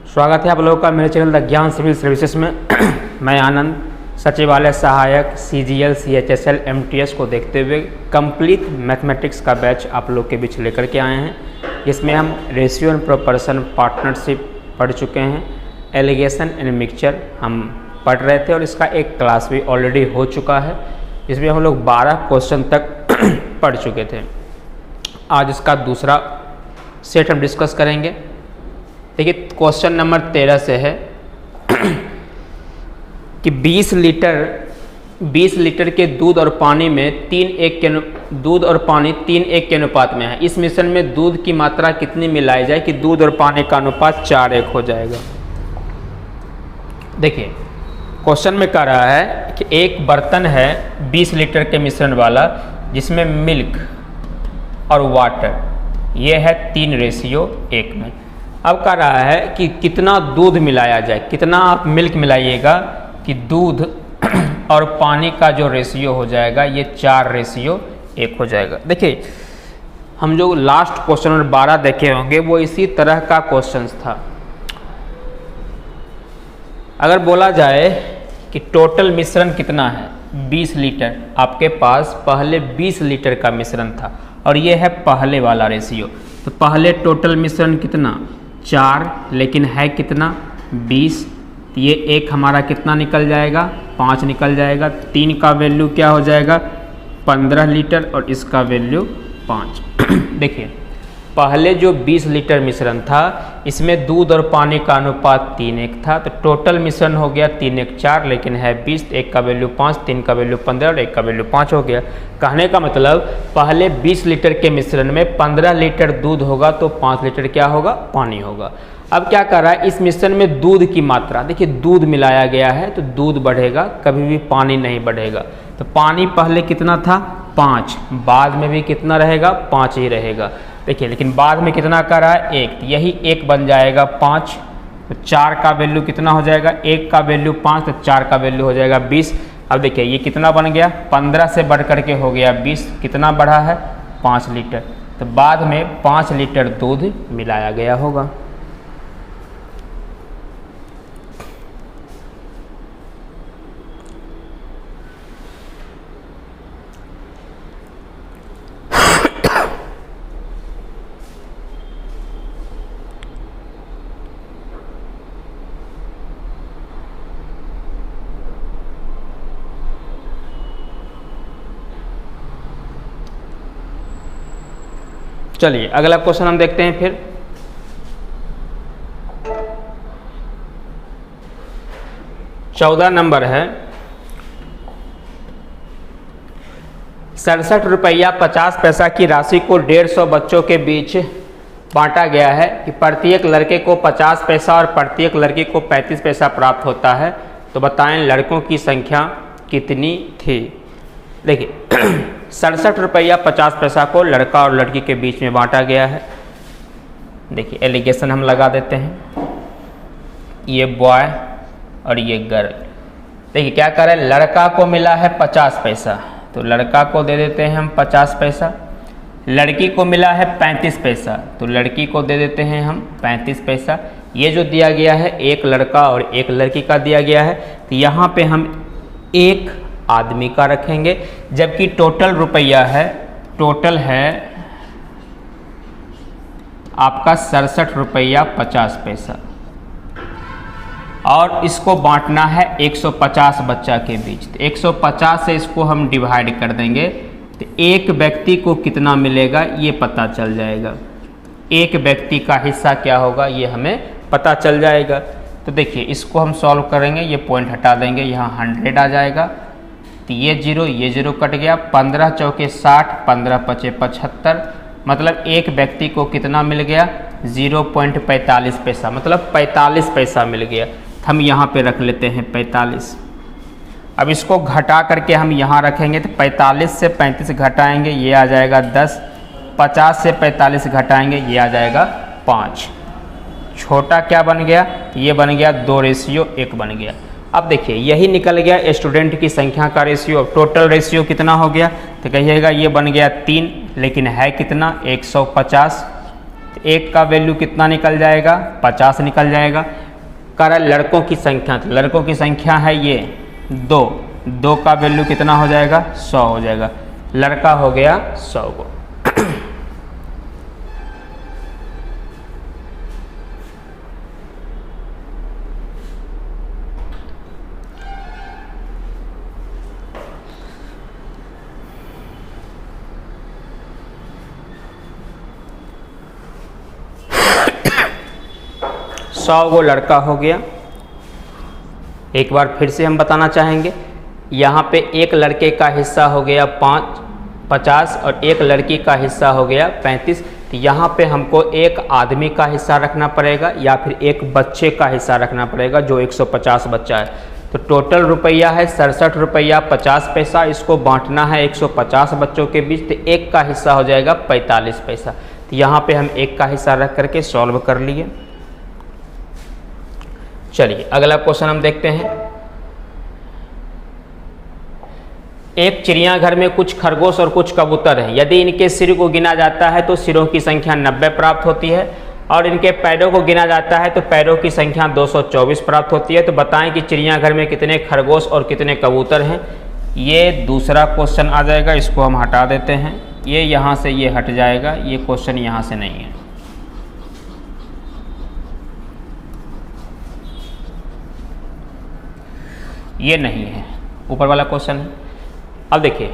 स्वागत है आप लोगों का मेरे चैनल द ज्ञान सिविल सर्विसेज में। मैं आनंद सचिवालय सहायक CGL CHSL MTS को देखते हुए कंप्लीट मैथमेटिक्स का बैच आप लोग के बीच लेकर के आए हैं। इसमें हम रेशियो एंड प्रोपोर्शन पार्टनरशिप पढ़ चुके हैं, एलिगेशन एंड मिक्सचर हम पढ़ रहे थे और इसका एक क्लास भी ऑलरेडी हो चुका है। इसमें हम लोग 12 क्वेश्चन तक पढ़ चुके थे। आज इसका दूसरा सेट हम डिस्कस करेंगे। देखिए क्वेश्चन नंबर 13 से है कि 20 लीटर के दूध और पानी में 3:1 के अनुपात में है। इस मिश्रण में दूध की मात्रा कितनी मिलाई जाए कि दूध और पानी का अनुपात 4:1 हो जाएगा। देखिए क्वेश्चन में कह रहा है कि एक बर्तन है 20 लीटर के मिश्रण वाला, जिसमें मिल्क और वाटर ये है 3:1 में। अब कह रहा है कि कितना दूध मिलाया जाए, कितना आप मिल्क मिलाइएगा कि दूध और पानी का जो रेशियो हो जाएगा ये 4:1 हो जाएगा। देखिए हम जो लास्ट क्वेश्चन नंबर 12 देखे होंगे वो इसी तरह का क्वेश्चन था। अगर बोला जाए कि टोटल मिश्रण कितना है 20 लीटर, आपके पास पहले 20 लीटर का मिश्रण था और ये है पहले वाला रेशियो। तो पहले टोटल मिश्रण कितना 4, लेकिन है कितना 20। तो ये एक हमारा कितना निकल जाएगा 5 निकल जाएगा। 3 का वैल्यू क्या हो जाएगा 15 लीटर और इसका वैल्यू 5। देखिए पहले जो 20 लीटर मिश्रण था इसमें दूध और पानी का अनुपात 3:1 था। तो टोटल मिश्रण हो गया 3:1 4, लेकिन है 20। 1 का वैल्यू 5, 3 का वैल्यू 15 और 1 का वैल्यू 5 हो गया। कहने का मतलब पहले 20 लीटर के मिश्रण में 15 लीटर दूध होगा तो 5 लीटर क्या होगा पानी होगा। अब क्या कर रहा है इस मिश्रण में दूध की मात्रा, देखिए दूध मिलाया गया है तो दूध बढ़ेगा, कभी भी पानी नहीं बढ़ेगा। तो पानी पहले कितना था 5, बाद में भी कितना रहेगा 5 ही रहेगा। देखिए लेकिन बाद में कितना कर रहा है 1, यही 1 बन जाएगा 5। तो 4 का वैल्यू कितना हो जाएगा 1 का वैल्यू 5, तो 4 का वैल्यू हो जाएगा 20। अब देखिए ये कितना बन गया 15 से बढ़ करके हो गया 20, कितना बढ़ा है 5 लीटर। तो बाद में 5 लीटर दूध मिलाया गया होगा। चलिए अगला क्वेश्चन हम देखते हैं। फिर 14 नंबर है 67 रुपया 50 पैसा की राशि को 150 बच्चों के बीच बांटा गया है कि प्रत्येक लड़के को 50 पैसा और प्रत्येक लड़की को 35 पैसा प्राप्त होता है। तो बताएं लड़कों की संख्या कितनी थी। देखिए 67 रुपया 50 पैसा को लड़का और लड़की के बीच में बांटा गया है। देखिए एलिगेशन हम लगा देते हैं, ये बॉय और ये गर्ल। देखिए क्या कर रहे हैं लड़का को मिला है 50 पैसा, तो लड़का को दे देते हैं हम 50 पैसा। लड़की को मिला है 35 पैसा, तो लड़की को दे देते हैं हम 35 पैसा। ये जो दिया गया है एक लड़का और एक लड़की का दिया गया है, तो यहाँ पे हम एक आदमी का रखेंगे, जबकि टोटल रुपया है, टोटल है आपका 67 रुपया 50 पैसा और इसको बांटना है 150 बच्चा के बीच। तो 150 से इसको हम डिवाइड कर देंगे तो एक व्यक्ति को कितना मिलेगा ये पता चल जाएगा। एक व्यक्ति का हिस्सा क्या होगा ये हमें पता चल जाएगा। तो देखिए इसको हम सॉल्व करेंगे, ये पॉइंट हटा देंगे, यहाँ 100 आ जाएगा। तो ये 0 कट गया, 15 चौके 60, 15 पचे 75, मतलब एक व्यक्ति को कितना मिल गया 0.45 पैसा, मतलब 45 पैसा मिल गया। हम यहाँ पे रख लेते हैं 45। अब इसको घटा करके हम यहाँ रखेंगे तो 45 से 35 घटाएंगे ये आ जाएगा 10, 50 से 45 घटाएंगे ये आ जाएगा 5। छोटा क्या बन गया ये बन गया 2:1 बन गया। अब देखिए यही निकल गया स्टूडेंट की संख्या का रेशियो। टोटल रेशियो कितना हो गया तो कहिएगा ये बन गया 3, लेकिन है कितना 150। एक का वैल्यू कितना निकल जाएगा, 50 निकल जाएगा। कह रहा है लड़कों की संख्या, तो लड़कों की संख्या है ये 2, 2 का वैल्यू कितना हो जाएगा, 100 हो जाएगा। लड़का हो गया 100 को। 100 वो लड़का हो गया। एक बार फिर से हम बताना चाहेंगे, यहाँ पे एक लड़के का हिस्सा हो गया 50 और एक लड़की का हिस्सा हो गया 35। तो यहाँ पे हमको एक आदमी का हिस्सा रखना पड़ेगा या फिर एक बच्चे का हिस्सा रखना पड़ेगा जो 150 बच्चा है। तो टोटल रुपया है 67 रुपया 50 पैसा, इसको बांटना है 150 बच्चों के बीच, तो एक का हिस्सा हो जाएगा 45 पैसा। तो यहाँ पे हम एक का हिस्सा रख करके सॉल्व कर लिए। चलिए अगला क्वेश्चन हम देखते हैं। एक चिड़ियाघर में कुछ खरगोश और कुछ कबूतर हैं। यदि इनके सिर को गिना जाता है तो सिरों की संख्या 90 प्राप्त होती है, और इनके पैरों को गिना जाता है तो पैरों की संख्या 224 प्राप्त होती है। तो बताएं कि चिड़ियाघर में कितने खरगोश और कितने कबूतर हैं। ये दूसरा क्वेश्चन आ जाएगा, इसको हम हटा देते हैं। ये यहाँ से ये हट जाएगा, ये क्वेश्चन यहाँ से नहीं है। ये नहीं है, ऊपर वाला क्वेश्चन है। अब देखिए,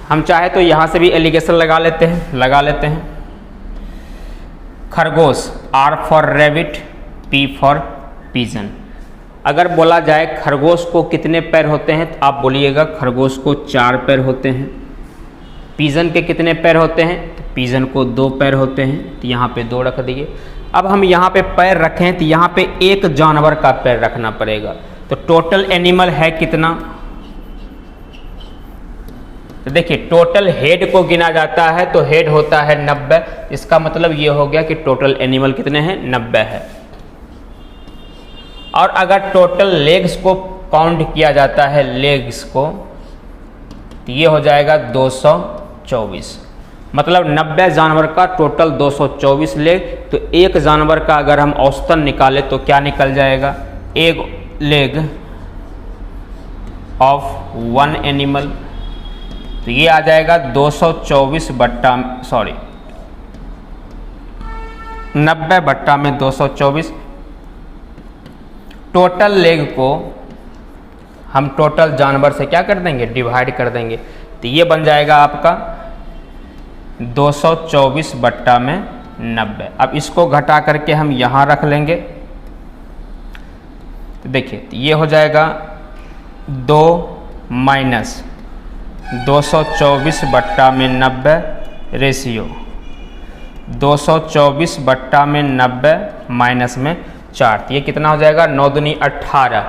हम चाहे तो यहाँ से भी एलिगेशन लगा लेते हैं। खरगोश, R for rabbit, P for pigeon. अगर बोला जाए खरगोश को कितने पैर होते हैं तो आप बोलिएगा खरगोश को 4 पैर होते हैं। पिजन के कितने पैर होते हैं तो पिजन को 2 पैर होते हैं, तो यहाँ पे 2 रख दिए। अब हम यहाँ पे पैर रखें तो यहाँ पे एक जानवर का पैर रखना पड़ेगा। तो टोटल एनिमल है कितना, तो देखिए टोटल हेड को गिना जाता है तो हेड होता है 90। इसका मतलब ये हो गया कि टोटल एनिमल कितने हैं, 90 है। और अगर टोटल लेग्स को काउंट किया जाता है, लेग्स को, तो ये हो जाएगा 224। मतलब 90 जानवर का टोटल 224 लेग। तो एक जानवर का अगर हम औसतन निकाले तो क्या निकल जाएगा, एक लेग ऑफ 1 एनिमल, तो ये आ जाएगा 224 बट्टा 90 बट्टा में 224। टोटल लेग को हम टोटल जानवर से क्या कर देंगे, डिवाइड कर देंगे, तो ये बन जाएगा आपका 224 बट्टा में 90। अब इसको घटा करके हम यहाँ रख लेंगे, तो देखिए तो ये हो जाएगा 2 माइनस 224 बट्टा में 90 रेशियो 224 बट्टा में 90 माइनस में 4, तो ये कितना हो जाएगा, 9 दूनी 18।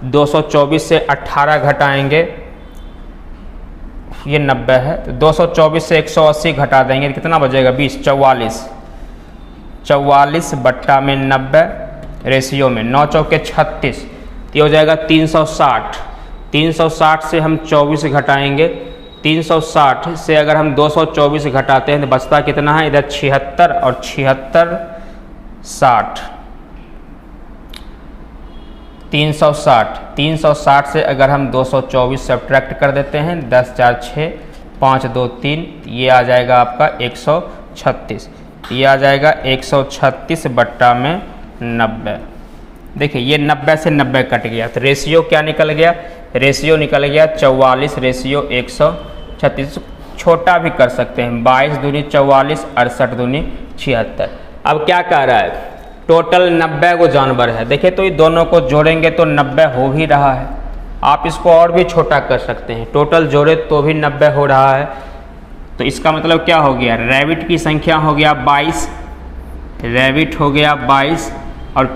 224 से 18 घटाएंगे, ये 90 है, तो 224 से 180 घटा देंगे, कितना बचेगा, 20, 44 बट्टा में 90 रेशियो में 9 चौके 36, तो ये हो जाएगा 360। 360 से हम 24 घटाएंगे, 360 से अगर हम 224 घटाते हैं तो बचता कितना है, इधर 76 और 76 60, 360 से अगर हम 224 सब्ट्रैक्ट कर देते हैं, 10 4 6 5 2 3, ये आ जाएगा आपका 136। ये आ जाएगा 136 बट्टा में 90। देखिए ये 90 से 90 कट गया, तो रेशियो क्या निकल गया, रेशियो निकल गया 44 रेशियो 136। छोटा भी कर सकते हैं, 22 दूनी 44, 68 दूनी 76। अब क्या कह रहा है, टोटल 90 को जानवर है। देखिए तो ये दोनों को जोड़ेंगे तो 90 हो ही रहा है। आप इसको और भी छोटा कर सकते हैं, टोटल जोड़े तो भी 90 हो रहा है। तो इसका मतलब क्या हो गया, रैबिट की संख्या हो गया 22, रैबिट हो गया 22, और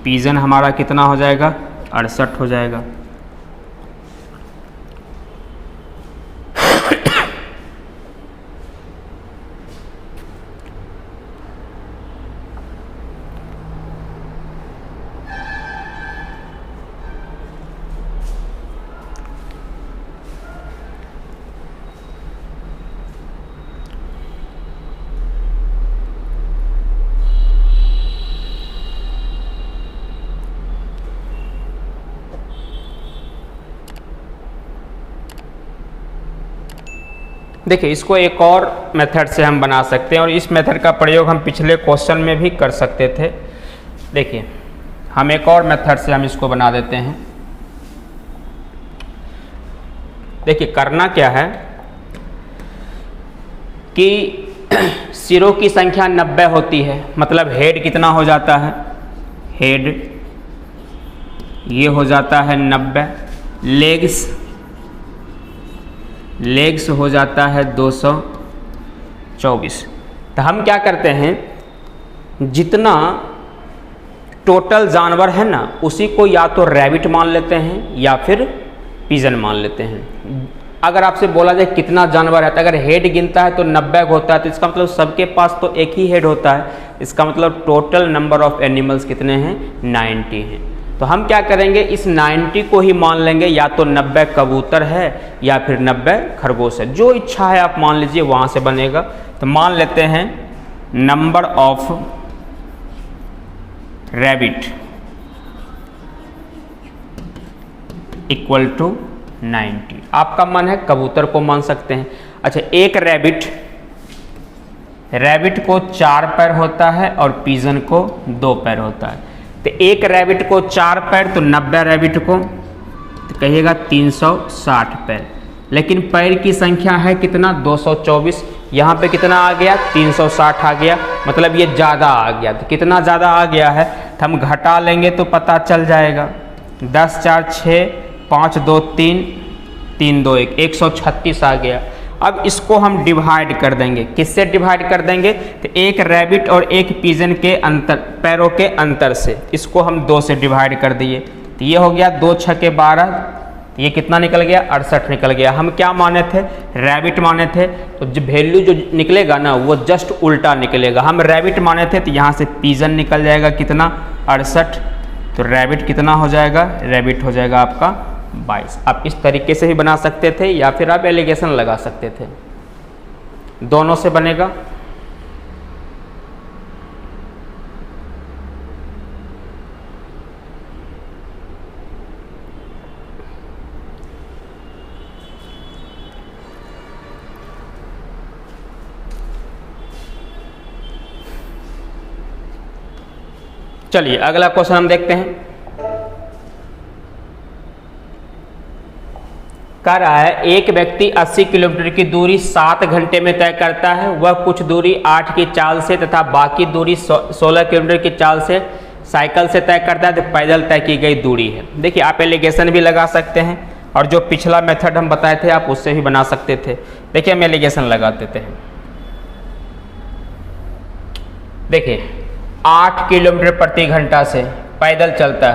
पिजन हमारा कितना हो जाएगा, 68 हो जाएगा। देखिए इसको एक और मेथड से हम बना सकते हैं और इस मेथड का प्रयोग हम पिछले क्वेश्चन में भी कर सकते थे। देखिए हम एक और मेथड से हम इसको बना देते हैं। देखिए करना क्या है कि सिरों की संख्या 90 होती है, मतलब हेड कितना हो जाता है, हेड ये हो जाता है 90, लेग्स हो जाता है 224। तो हम क्या करते हैं, जितना टोटल जानवर है ना उसी को या तो रैबिट मान लेते हैं या फिर पिजन मान लेते हैं। अगर आपसे बोला जाए कितना जानवर है, तो अगर हेड गिनता है तो 90 होता है, तो इसका मतलब सबके पास तो एक ही हेड होता है। इसका मतलब टोटल नंबर ऑफ एनिमल्स कितने हैं, 90 हैं। तो हम क्या करेंगे, इस 90 को ही मान लेंगे, या तो 90 कबूतर है या फिर 90 खरगोश है, जो इच्छा है आप मान लीजिए, वहाँ से बनेगा। तो मान लेते हैं number of rabbit equal to 90। आपका मन है कबूतर को मान सकते हैं। अच्छा, एक रैबिट को 4 पैर होता है और पिजन को 2 पैर होता है। तो एक रैबिट को 4 पैर, तो 90 रैबिट को तो कहिएगा 360 पैर। लेकिन पैर की संख्या है कितना, 224। यहाँ पे कितना आ गया, 360 आ गया, मतलब ये ज़्यादा आ गया। तो कितना ज़्यादा आ गया है, तो हम घटा लेंगे तो पता चल जाएगा। 10 4 6, 5 2 3, 3 2 1, 136 आ गया। अब इसको हम डिवाइड कर देंगे, किससे डिवाइड कर देंगे, तो एक रैबिट और एक पिजन के अंतर, पैरों के अंतर से, इसको हम 2 से डिवाइड कर दिए। तो ये हो गया 2 6 के 12, ये कितना निकल गया, 68 निकल गया। हम क्या माने थे, रैबिट माने थे, तो जो वैल्यू जो निकलेगा ना वो जस्ट उल्टा निकलेगा। हम रैबिट माने थे तो यहाँ से पिजन निकल जाएगा कितना, 68। तो रैबिट कितना हो जाएगा, रैबिट हो जाएगा आपका 22। आप इस तरीके से भी बना सकते थे या फिर आप एलिगेशन लगा सकते थे, दोनों से बनेगा। चलिए अगला क्वेश्चन हम देखते हैं। कह रहा है एक व्यक्ति 80 किलोमीटर की दूरी 7 घंटे में तय करता है। वह कुछ दूरी 8 की चाल से तथा बाकी दूरी 16 किलोमीटर की चाल से साइकिल से तय करता है। तो पैदल तय की गई दूरी है। देखिए आप एलिगेशन भी लगा सकते हैं और जो पिछला मेथड हम बताए थे आप उससे भी बना सकते थे। देखिए हम एलिगेशन लगा देते हैं। देखिए 8 किलोमीटर प्रति घंटा से पैदल चलता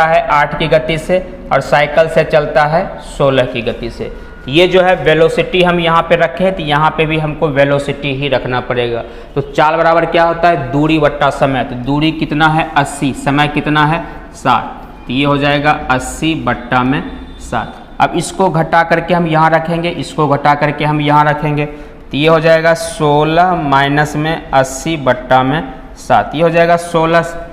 है, 8 की गति से और साइकिल से चलता है 16 की गति से। ये जो है वेलोसिटी हम यहाँ पे रखे हैं, तो यहाँ पे भी हमको वेलोसिटी ही रखना पड़ेगा। तो चाल बराबर क्या होता है, दूरी बट्टा समय। तो दूरी कितना है 80, समय कितना है 60, तो ये हो जाएगा 80 बट्टा में 7। अब इसको घटा करके हम यहाँ रखेंगे, इसको घटा करके हम यहाँ रखेंगे, तो ये हो जाएगा 16 माइनस में 80 बट्टा में 7। ये हो जाएगा 16 7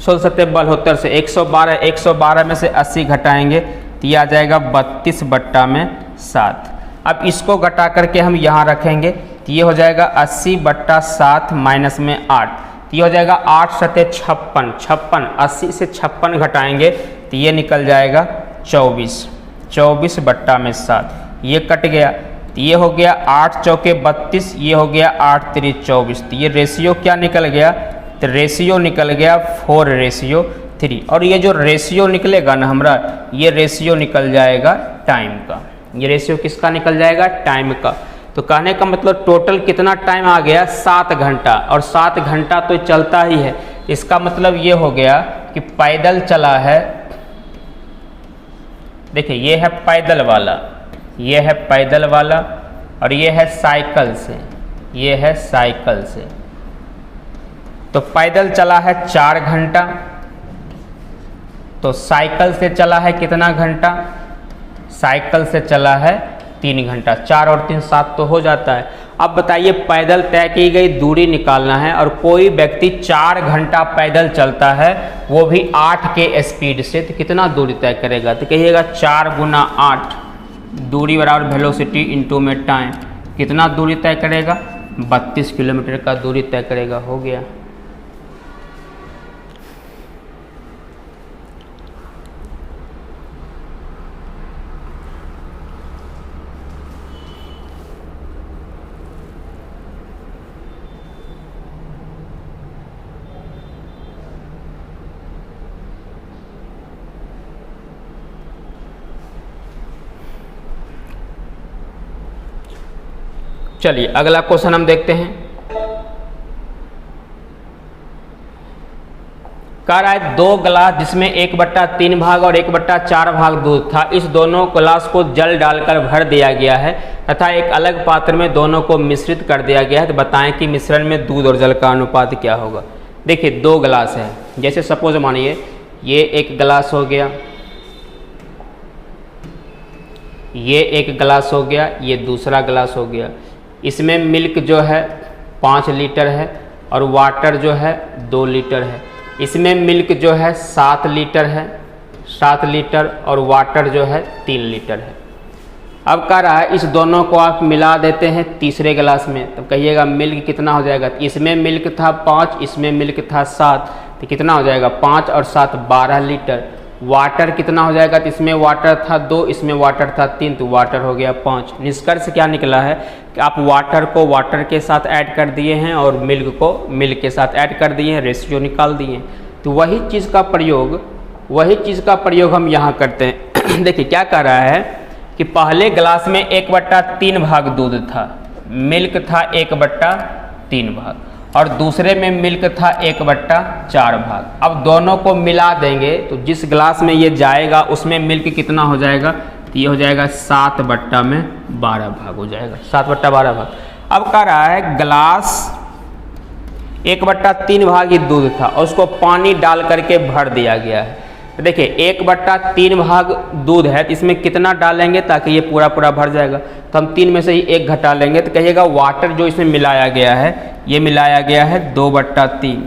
72 से 112 में से 80 घटाएंगे तो ये आ जाएगा 32 बट्टा में 7। अब इसको घटा करके हम यहाँ रखेंगे तो ये हो जाएगा 80 बट्टा 7 माइनस में 8, तो ये हो जाएगा 8 7 56, 80 से 56 घटाएंगे तो ये निकल जाएगा 24 बट्टा में 7। ये कट गया तो ये हो गया 8 चौके 32, ये हो गया 8 3 24। तो ये रेशियो क्या निकल गया, तो रेशियो निकल गया 4:3। और ये जो रेशियो निकलेगा ना हमारा, ये रेशियो निकल जाएगा टाइम का। ये रेशियो किसका निकल जाएगा, टाइम का। तो कहने का मतलब टोटल कितना टाइम आ गया, 7 घंटा। और 7 घंटा तो चलता ही है, इसका मतलब ये हो गया कि पैदल चला है। देखिए ये है पैदल वाला, ये है पैदल वाला और ये है साइकिल से, ये है साइकिल से। तो पैदल चला है 4 घंटा, तो साइकिल से चला है कितना घंटा, साइकिल से चला है 3 घंटा। 4 और 3 7 तो हो जाता है। अब बताइए पैदल तय की गई दूरी निकालना है और कोई व्यक्ति 4 घंटा पैदल चलता है, वो भी 8 के स्पीड से, तो कितना दूरी तय करेगा। तो कहिएगा 4 × 8, दूरी बराबर वेलोसिटी इंटू में टाइम, कितना दूरी तय करेगा, 32 किलोमीटर का दूरी तय करेगा। हो गया। चलिए अगला क्वेश्चन हम देखते हैं। कह रहा है 2 गिलास जिसमें 1/3 भाग और 1/4 भाग दूध था, इस दोनों गिलास को जल डालकर भर दिया गया है तथा एक अलग पात्र में दोनों को मिश्रित कर दिया गया है, तो बताएं कि मिश्रण में दूध और जल का अनुपात क्या होगा। देखिए 2 गिलास है, जैसे सपोज मानिए ये एक गिलास हो गया, ये एक गिलास हो गया, ये दूसरा गिलास हो गया। इसमें मिल्क जो है 5 लीटर है और वाटर जो है 2 लीटर है। इसमें मिल्क जो है 7 लीटर है, 7 लीटर और वाटर जो है 3 लीटर है। अब कह रहा है इस दोनों को आप मिला देते हैं तीसरे गिलास में, तब कहिएगा मिल्क कितना हो जाएगा। इसमें मिल्क था 5, इसमें मिल्क था 7, तो कितना हो जाएगा 5 और 7 12 लीटर। वाटर कितना हो जाएगा, तो इसमें वाटर था 2, इसमें वाटर था 3, तो वाटर हो गया 5। निष्कर्ष क्या निकला है कि आप वाटर को वाटर के साथ ऐड कर दिए हैं और मिल्क को मिल्क के साथ ऐड कर दिए हैं, रेशियो निकाल दिए हैं। तो वही चीज़ का प्रयोग हम यहाँ करते हैं। देखिए क्या कह रहा है कि पहले गिलास में 1/3 भाग दूध था, मिल्क था 1/3 भाग, और दूसरे में मिल्क था 1/4 भाग। अब दोनों को मिला देंगे तो जिस गिलास में ये जाएगा उसमें मिल्क कितना हो जाएगा, तो ये हो जाएगा 7/12 भाग हो जाएगा, 7/12 भाग। अब कह रहा है गिलास 1/3 भाग ही दूध था और उसको पानी डाल करके भर दिया गया है। तो देखिए 1/3 भाग दूध है, तो इसमें कितना डालेंगे ताकि ये पूरा पूरा भर जाएगा, तो हम 3 में से ही 1 घटा लेंगे, तो कहिएगा वाटर जो इसमें मिलाया गया है, ये मिलाया गया है 2/3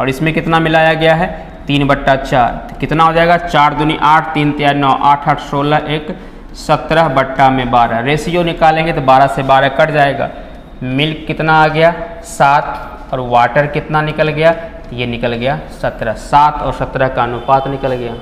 और इसमें कितना मिलाया गया है 3/4, तो कितना हो जाएगा 4 दूनी 8, 3 3 9, 8 8 16, 1 17/12। रेशियो निकालेंगे तो 12 से 12 कट जाएगा। मिल्क कितना आ गया 7 और वाटर कितना निकल गया, ये निकल गया 17। 7 और 17 का अनुपात निकल गया।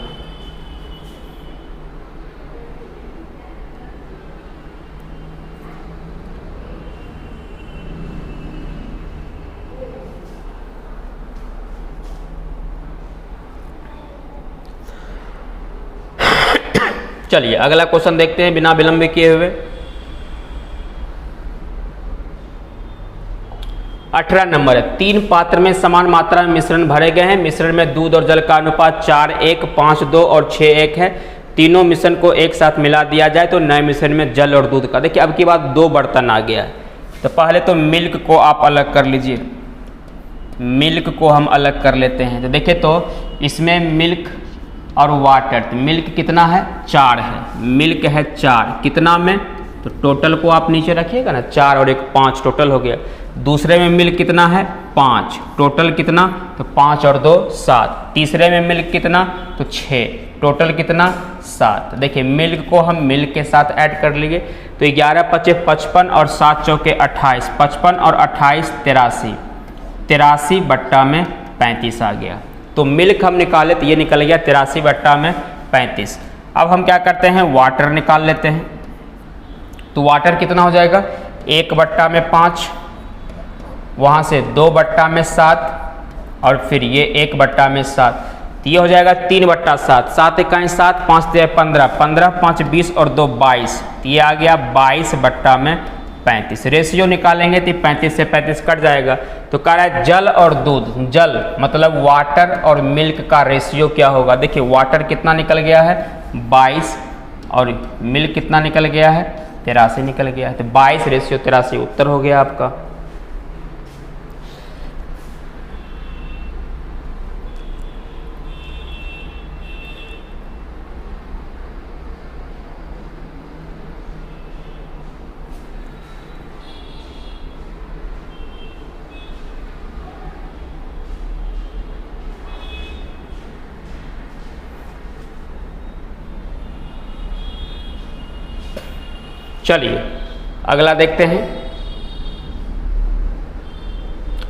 चलिए अगला क्वेश्चन देखते हैं बिना विलंब किए हुए। 18 नंबर है, 3 पात्र में समान मात्रा में मिश्रण भरे गए हैं। मिश्रण में दूध और जल का अनुपात 4:1, 5:2 और 6:1 है। तीनों मिश्रण को एक साथ मिला दिया जाए तो नए मिश्रण में जल और दूध का, देखिए अब की बात 2 बर्तन आ गया है। तो पहले तो मिल्क को आप अलग कर लीजिए, मिल्क को हम अलग कर लेते हैं। तो देखिए तो इसमें मिल्क और वाटर, तो मिल्क कितना है 4 है, मिल्क है 4 कितना में, तो टोटल को आप नीचे रखिएगा ना, 4 और 1 5 टोटल हो गया। दूसरे में मिल्क कितना है 5, टोटल कितना, तो 5 और 2 7। तीसरे में मिल्क कितना, तो 6, टोटल कितना 7। देखिए मिल्क को हम मिल्क के साथ ऐड कर लिए, तो 11 × 5 = 55 और 7 × 4 = 28, 55 और 28 83, 83/35 आ गया। तो मिल्क हम निकाले तो ये निकल गया 83/35। अब हम क्या करते हैं वाटर निकाल लेते हैं। तो वाटर कितना हो जाएगा 1/5, वहाँ से 2/7 और फिर ये 1/7, तो ये हो जाएगा 3/7। 7 × 1 7, 5 × 3 15, 15 5 20 और 2 22, तो ये आ गया 22/35। रेशियो निकालेंगे तो 35 से 35 कट जाएगा। तो कह रहा है जल और दूध, जल मतलब वाटर और मिल्क का रेशियो क्या होगा। देखिए वाटर कितना निकल गया है 22 और मिल्क कितना निकल गया है 83 निकल गया है। तो 22:83 उत्तर हो गया आपका। चलिए अगला देखते हैं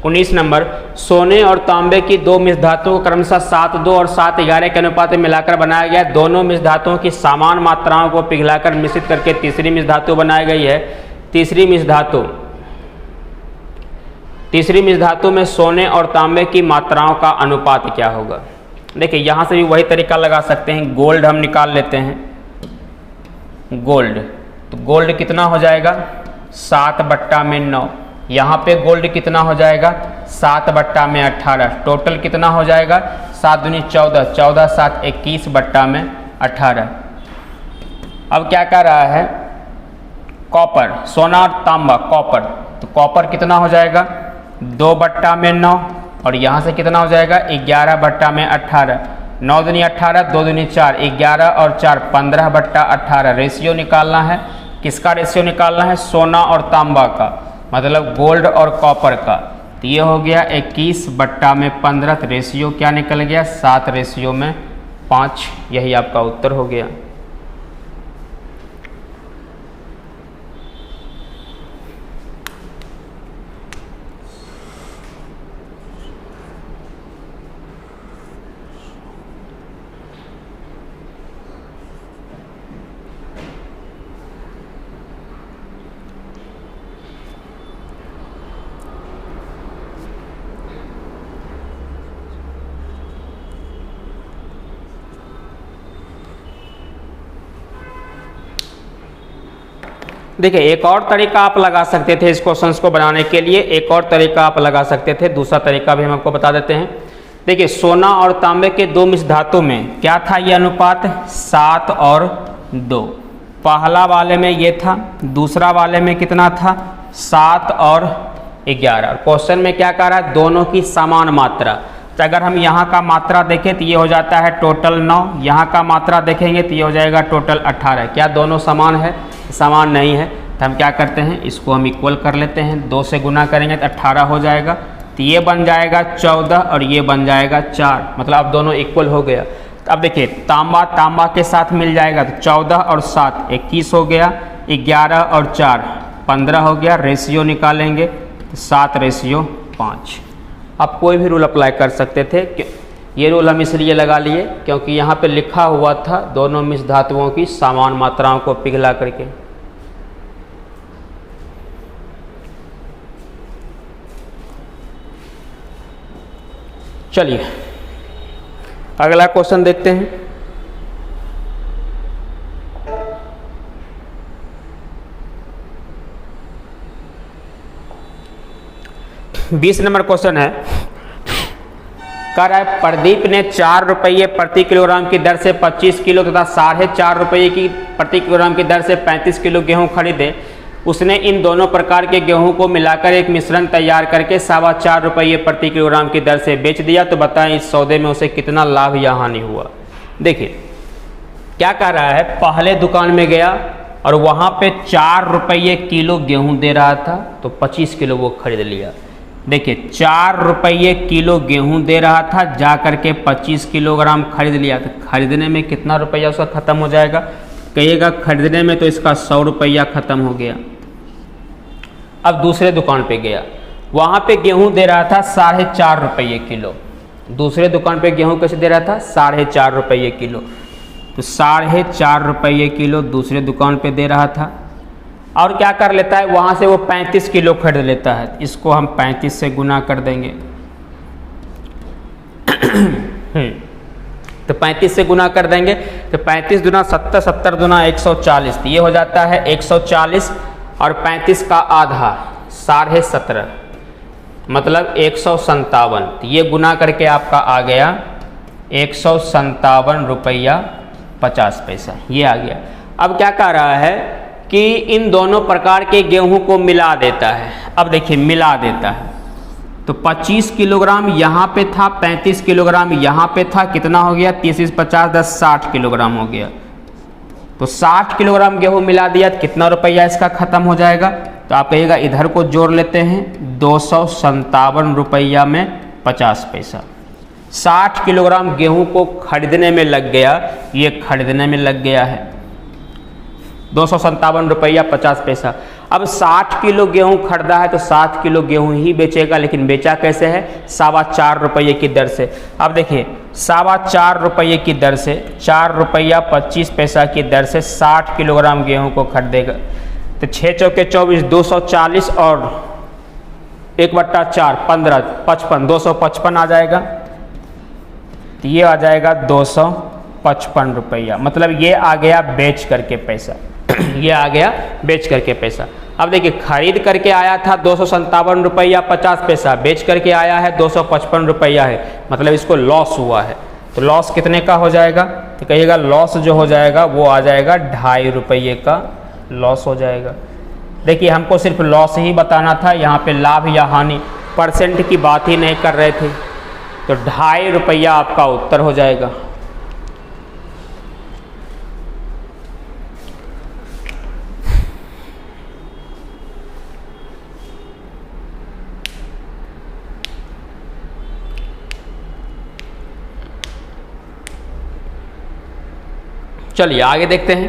19 नंबर, सोने और तांबे की दो मिश्र धातुओं को क्रमशः 7:2 और 7:11 के अनुपात में मिलाकर बनाया गया। दोनों मिश्र धातुओं की समान मात्राओं को पिघलाकर मिश्रित करके तीसरी मिश्र धातु बनाई गई है। तीसरी मिश्र धातु में सोने और तांबे की मात्राओं का अनुपात क्या होगा? देखिए यहाँ से भी वही तरीका लगा सकते हैं। गोल्ड हम निकाल लेते हैं। गोल्ड, तो गोल्ड कितना हो जाएगा? 7/9। यहाँ पे गोल्ड कितना हो जाएगा? 7/18। टोटल कितना हो जाएगा? 7 दूनी 14, 14 7 21/18। अब क्या कर रहा है? कॉपर, सोना और तांबा, कॉपर, तो कॉपर कितना हो जाएगा? 2/9 और यहाँ से कितना हो जाएगा? 11/18। 9 दूनी 18, 2 दूनी 4, 11 और 4 15/18। रेशियो निकालना है। किसका रेशियो निकालना है? सोना और तांबा का, मतलब गोल्ड और कॉपर का। तो ये हो गया 21/15। तो रेशियो क्या निकल गया? 7:5। यही आपका उत्तर हो गया। देखिए एक और तरीका आप लगा सकते थे इस क्वेश्चंस को बनाने के लिए। एक और तरीका आप लगा सकते थे, दूसरा तरीका भी हम आपको बता देते हैं। देखिए सोना और तांबे के दो मिश्र धातु में क्या था ये अनुपात? 7 और 2। पहला वाले में ये था, दूसरा वाले में कितना था? 7 और 11। क्वेश्चन में क्या कह रहा है? दोनों की समान मात्रा। तो अगर हम यहाँ का मात्रा देखें तो ये हो जाता है टोटल 9, यहाँ का मात्रा देखेंगे तो ये हो जाएगा टोटल 18। क्या दोनों समान है? समान नहीं है। तो हम क्या करते हैं, इसको हम इक्वल कर लेते हैं। 2 से गुना करेंगे तो 18 हो जाएगा। तो ये बन जाएगा 14 और ये बन जाएगा 4, मतलब अब दोनों इक्वल हो गया। तो अब देखिए तांबा के साथ मिल जाएगा तो 14 और 7 21 हो गया, 11 और 4 15 हो गया। रेशियो निकालेंगे तो 7:5। आप कोई भी रूल अप्लाई कर सकते थे। ये रूल हम इसलिए लगा लिए क्योंकि यहाँ पे लिखा हुआ था दोनों मिश्र धातुओं की समान मात्राओं को पिघला करके। चलिए अगला क्वेश्चन देखते हैं। बीस नंबर क्वेश्चन है। कह रहा है प्रदीप ने 4 रुपये प्रति किलोग्राम की दर से 25 किलो तथा 4.5 रुपये की प्रति किलोग्राम की दर से 35 किलो गेहूं खरीदे। उसने इन दोनों प्रकार के गेहूं को मिलाकर एक मिश्रण तैयार करके 4.25 रुपये प्रति किलोग्राम की दर से बेच दिया। तो बताएं इस सौदे में उसे कितना लाभ या हानि हुआ। देखिए क्या कह रहा है, पहले दुकान में गया और वहाँ पे 4 रुपये किलो गेहूँ दे रहा था तो 25 किलो वो खरीद लिया। देखिए 4 रुपये किलो गेहूं दे रहा था, जा करके 25 किलोग्राम खरीद लिया। तो खरीदने में कितना रुपया उसका ख़त्म हो जाएगा? कहिएगा खरीदने में तो इसका 100 रुपया ख़त्म हो गया। अब दूसरे दुकान पे गया, वहाँ पे गेहूं दे रहा था 4.5 रुपये किलो। दूसरे दुकान पे गेहूं कैसे दे रहा था? 4.5 रुपये किलो। तो 4.5 रुपये किलो दूसरे दुकान पे दे रहा था। और क्या कर लेता है, वहाँ से वो 35 किलो खरीद लेता है। इसको हम 35 से गुना कर देंगे तो 35 से गुना कर देंगे तो 35 दूना 70, 70 दूना 140। तो ये हो जाता है 140 और 35 का आधा 17.5 मतलब 157। तो ये गुना करके आपका आ गया 157 रुपया 50 पैसा, ये आ गया। अब क्या कह रहा है कि इन दोनों प्रकार के गेहूं को मिला देता है। अब देखिए मिला देता है तो 25 किलोग्राम यहाँ पे था, 35 किलोग्राम यहाँ पे था, कितना हो गया? 30 50 10 60 किलोग्राम हो गया। तो 60 किलोग्राम गेहूं मिला दिया तो कितना रुपया इसका ख़त्म हो जाएगा? तो आप कहिएगा इधर को जोड़ लेते हैं, 257 रुपया में 50 पैसा। 60 किलोग्राम गेहूं को खरीदने में लग गया, ये खरीदने में लग गया है। ₹257 50 पैसा। अब 60 किलो गेहूं खरीदा है तो 60 किलो गेहूं ही बेचेगा, लेकिन बेचा कैसे है? ₹4.25 की दर से। अब देखिए ₹4.25 की दर से ₹4.25 की दर से 60 किलोग्राम गेहूं को खरीदेगा तो 6 चौके 24 240 और 1/4 15 55 255 आ जाएगा। तो ये आ जाएगा ₹255, मतलब ये आ गया बेच करके पैसा ये आ गया बेच करके पैसा। अब देखिए खरीद करके आया था ₹257 50 पैसा, बेच करके आया है ₹255 है, मतलब इसको लॉस हुआ है। तो लॉस कितने का हो जाएगा? तो कहिएगा लॉस जो हो जाएगा वो आ जाएगा ₹2.5 का लॉस हो जाएगा। देखिए हमको सिर्फ लॉस ही बताना था, यहाँ पे लाभ या हानि परसेंट की बात ही नहीं कर रहे थे। तो ₹2.5 आपका उत्तर हो जाएगा। चलिए आगे देखते हैं।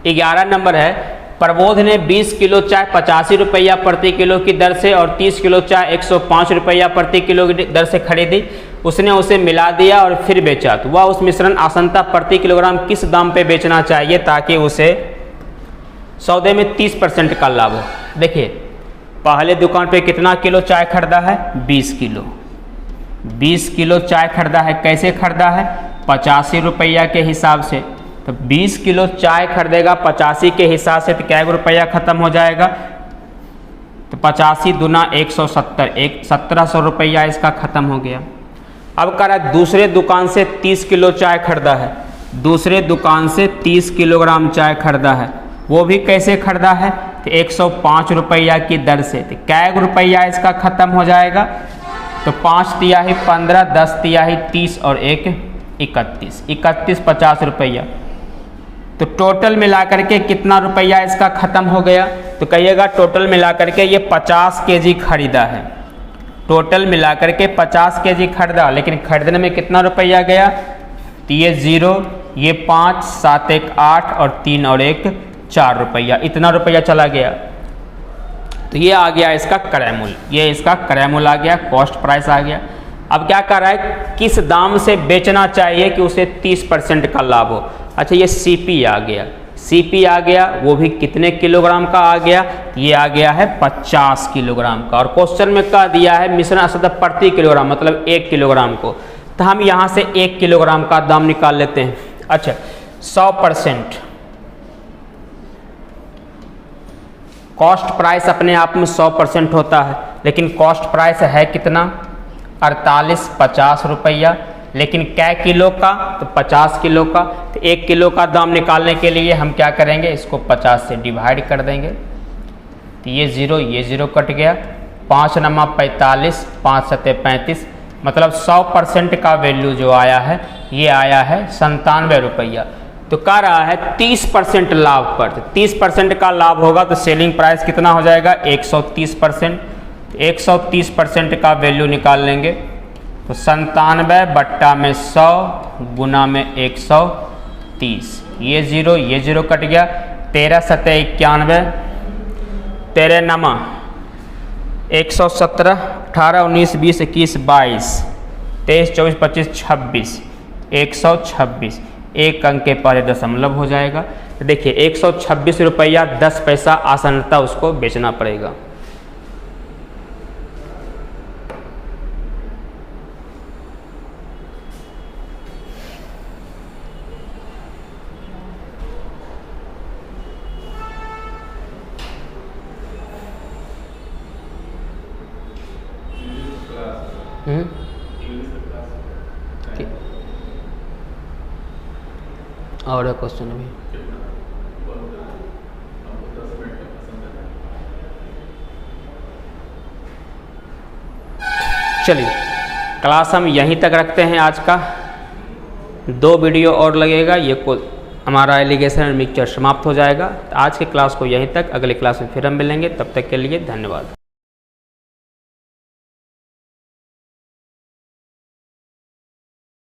11 नंबर है, प्रबोध ने 20 किलो चाय ₹85 प्रति किलो की दर से और 30 किलो चाय ₹105 प्रति किलो की दर से खरीदी। उसने उसे मिला दिया और फिर बेचा, तो वह उस मिश्रण आसंता प्रति किलोग्राम किस दाम पे बेचना चाहिए ताकि उसे सौदे में 30% का लाभ हो? देखिए पहले दुकान पे कितना किलो चाय खरीदा है? 20 किलो। 20 किलो चाय खरीदा है, कैसे खरीदा है? ₹85 के हिसाब से। तो 20 किलो चाय खरीदेगा 85 के हिसाब से, तो क्या रुपया खत्म हो जाएगा? तो 85 दूना 170, 1700 इसका खत्म हो गया। अब कह रहा है दूसरे दुकान से 30 किलो चाय खरीदा है, दूसरे दुकान से 30 किलोग्राम चाय खरीदा है, वो भी कैसे खरीदा है? तो ₹105 की दर से। तो क्या रुपया इसका खत्म हो जाएगा? तो 5 तिहाई 15, 10 तिहाई 30 और 1 31, 31 ₹50। तो टोटल मिलाकर के कितना रुपया इसका खत्म हो गया? तो कहिएगा टोटल मिलाकर के ये 50 केजी खरीदा है, टोटल मिलाकर के 50 केजी खरीदा, लेकिन खरीदने में कितना रुपया गया? तो ये 0, ये 5, 7 1 8 और 3 और 1 4 रुपया, इतना रुपया चला गया। तो ये आ गया इसका क्रय मूल्य, ये इसका क्रय मूल्य आ गया, कॉस्ट प्राइस आ गया। अब क्या कर रहा है? किस दाम से बेचना चाहिए कि उसे 30% का लाभ हो? अच्छा ये सीपी आ गया, सीपी आ गया, वो भी कितने किलोग्राम का आ गया? ये आ गया है 50 किलोग्राम का। और क्वेश्चन में कह दिया है मिश्रण औसत प्रति किलोग्राम, मतलब 1 किलोग्राम को। तो हम यहाँ से 1 किलोग्राम का दाम निकाल लेते हैं। अच्छा 100%, कॉस्ट प्राइस अपने आप में 100% होता है, लेकिन कॉस्ट प्राइस है कितना? 48-50 रुपया, लेकिन क्या किलो का? तो 50 किलो का। तो 1 किलो का दाम निकालने के लिए हम क्या करेंगे? इसको 50 से डिवाइड कर देंगे। तो ये 0 कट गया, 5 नमा 45, 5 सते 35, मतलब 100% का वैल्यू जो आया है ये आया है 97 रुपया। तो कह रहा है 30% लाभ पर, 30% का लाभ होगा तो सेलिंग प्राइस कितना हो जाएगा? 130%। 130% का वैल्यू निकाल लेंगे तो 97 बट्टा में 100 गुना में 130, ये 0 कट गया, 13 सते 91, 13 नमा 117, 18 19 20 21 22 23 24 25 26, 126, एक अंक के पहले दशमलव हो जाएगा। तो देखिए 126 रुपया 10 पैसा आसन्नता उसको बेचना पड़ेगा। और क्वेश्चन अभी चलिए क्लास हम यहीं तक रखते हैं। आज का 2 वीडियो और लगेगा, ये को हमारा एलिगेशन और मिक्सचर समाप्त हो जाएगा। आज के क्लास को यहीं तक, अगले क्लास में फिर हम मिलेंगे, तब तक के लिए धन्यवाद।